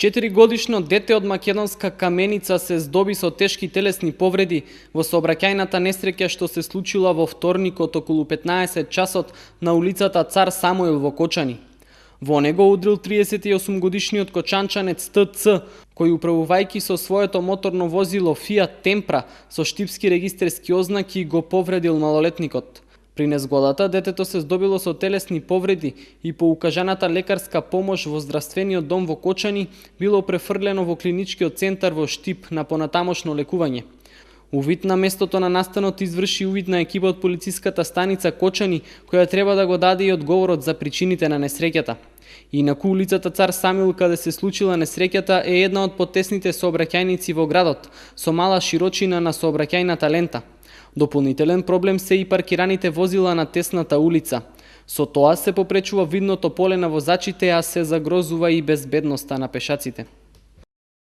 4-годишно дете од македонска Каменица се здоби со тешки телесни повреди во сообраќајната несреќа што се случила во вторникот околу 15 часот на улицата Цар Самуил во Кочани. Во него удрил 38-годишниот кочанчанец ТЦ, кој управувајќи со своето моторно возило Fiat Tempra со штипски регистерски ознаки го повредил малолетникот. При незгодата, детето се здобило со телесни повреди и по укажаната лекарска помош во здравствениот дом во Кочани било префрлено во клиничкиот центар во Штип на понатамошно лекување. Увид на местото на настанот изврши увид на екипа од полициската станица Кочани, која треба да го даде и одговорот за причините на несреќата. Инаку улицата Цар Самуил, каде се случила несреќата, е една од потесните сообраќајници во градот, со мала широчина на сообраќајната лента. Дополнителен проблем се и паркираните возила на тесната улица. Со тоа се попречува видното поле на возачите, а се загрозува и безбедноста на пешаците.